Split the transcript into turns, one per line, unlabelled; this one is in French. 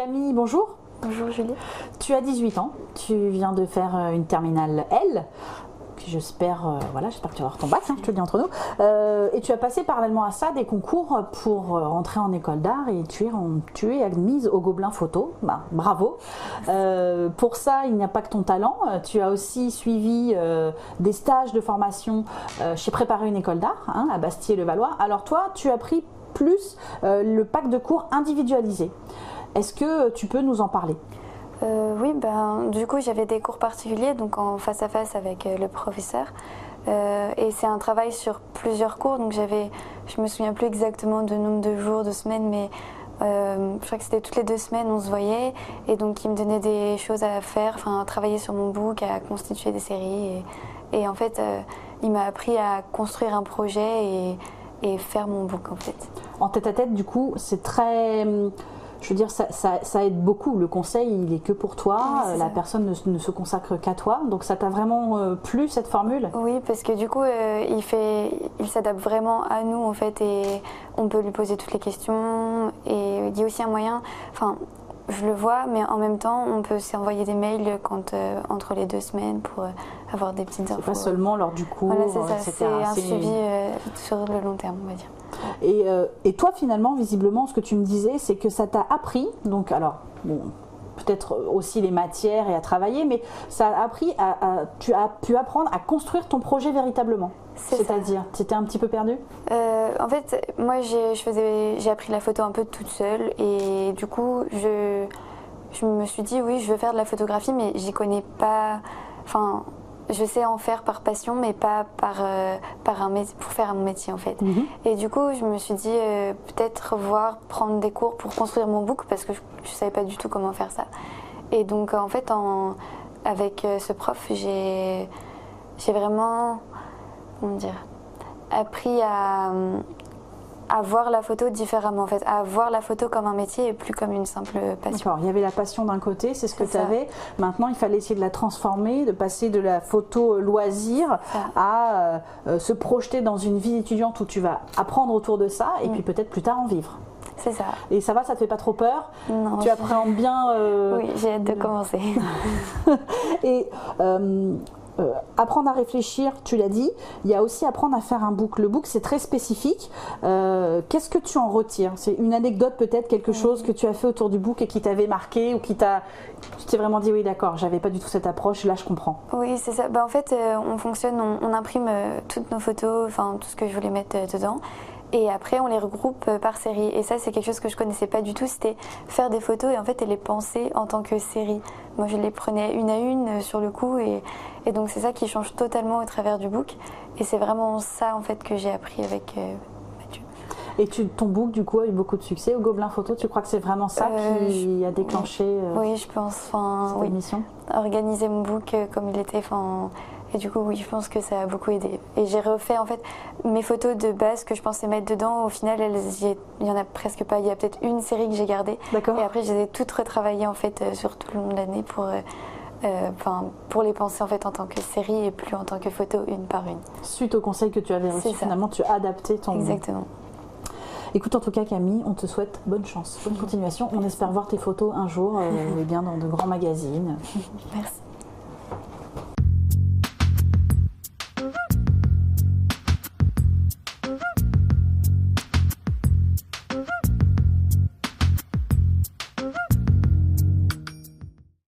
Camille, bonjour.
Bonjour Julie.
Tu as 18 ans, tu viens de faire une terminale L. J'espère que tu vas avoir ton bac, je te le dis entre nous. Et tu as passé parallèlement à ça des concours pour rentrer en école d'art et tu es admise au Gobelin Photo. Bravo. Pour ça, il n'y a pas que ton talent. Tu as aussi suivi des stages de formation chez Préparer une école d'art à Bastier-le-Valois. Alors toi, tu as pris plus le pack de cours individualisé. Est-ce que tu peux nous en parler ?
Oui, du coup j'avais des cours particuliers, donc en face à face avec le professeur. Et c'est un travail sur plusieurs cours, donc je me souviens plus exactement du nombre de jours, de semaines, mais je crois que c'était toutes les 2 semaines on se voyait. Et donc il me donnait des choses à faire, à travailler sur mon book, à constituer des séries. Et en fait, il m'a appris à construire un projet et faire mon book en fait.
En tête-à-tête, du coup, c'est très... Je veux dire, ça aide beaucoup. Le conseil, il est que pour toi. Oui, la personne ne se consacre qu'à toi. Donc, ça t'a vraiment plu, cette formule ?
Oui, parce que du coup, il s'adapte vraiment à nous, en fait. Et on peut lui poser toutes les questions. Et il y a aussi un moyen... je le vois, mais en même temps, on peut s'envoyer des mails entre les 2 semaines pour avoir des petites infos.
C'est pas seulement lors du cours,
voilà, c'est ça,
etc.
C'est un suivi sur le long terme, on va dire.
Et toi, finalement, visiblement, ce que tu me disais, c'est que ça t'a appris, donc alors, peut-être aussi les matières et à travailler, mais ça a appris tu as pu apprendre à construire ton projet véritablement. C'est-à-dire, tu étais un petit peu perdue ?
En fait, moi, j'ai appris la photo un peu toute seule et du coup, je me suis dit, oui, je veux faire de la photographie, mais j'y connais pas... je sais en faire par passion, mais pas pour faire mon métier en fait. Mm-hmm. Et du coup, je me suis dit peut-être prendre des cours pour construire mon book parce que je savais pas du tout comment faire ça. Et donc en fait, avec ce prof, j'ai vraiment, appris à voir la photo différemment en fait, à voir la photo comme un métier et plus comme une simple passion.
D'accord, il y avait la passion d'un côté, c'est ce que tu avais. Maintenant, il fallait essayer de la transformer, de passer de la photo loisir à se projeter dans une vie étudiante où tu vas apprendre autour de ça et puis peut-être plus tard en vivre.
C'est ça.
Et ça va, ça te fait pas trop peur ?
Non.
Tu appréhendes bien
Oui, j'ai hâte de commencer.
Et apprendre à réfléchir, tu l'as dit, il y a aussi apprendre à faire un book. Le book, c'est très spécifique. Qu'est-ce que tu en retires ? C'est une anecdote peut-être, quelque chose que tu as fait autour du book et qui t'avait marqué ou tu t'es vraiment dit oui d'accord, j'avais pas du tout cette approche, là je comprends.
Oui, c'est ça. En fait, on fonctionne, on imprime toutes nos photos, tout ce que je voulais mettre dedans. Et après, on les regroupe par série. Et ça, c'est quelque chose que je connaissais pas du tout. C'était faire des photos et en fait, les penser en tant que série. Moi, je les prenais une à une sur le coup. Et donc, c'est ça qui change totalement au travers du book. Et c'est vraiment ça, en fait, que j'ai appris avec Mathieu.
Et ton book, du coup, a eu beaucoup de succès au Gobelin Photo. Tu crois que c'est vraiment ça qui a déclenché
oui, je pense.
cette émission ?
Organiser mon book comme il était... Et du coup, oui, je pense que ça a beaucoup aidé. Et j'ai refait, en fait, mes photos de base que je pensais mettre dedans. Au final, il y en a presque pas. Il y a peut-être une série que j'ai gardée.
D'accord.
Et après, je les ai toutes retravaillées, en fait, sur tout le long de l'année pour les penser, en fait, en tant que série et plus en tant que photo, une par une.
Suite au conseil que tu avais reçu, finalement, tu as adapté ton...
Exactement.
Écoute, en tout cas, Camille, on te souhaite bonne chance, bonne continuation. On espère voir tes photos un jour bien dans de grands magazines.
Merci.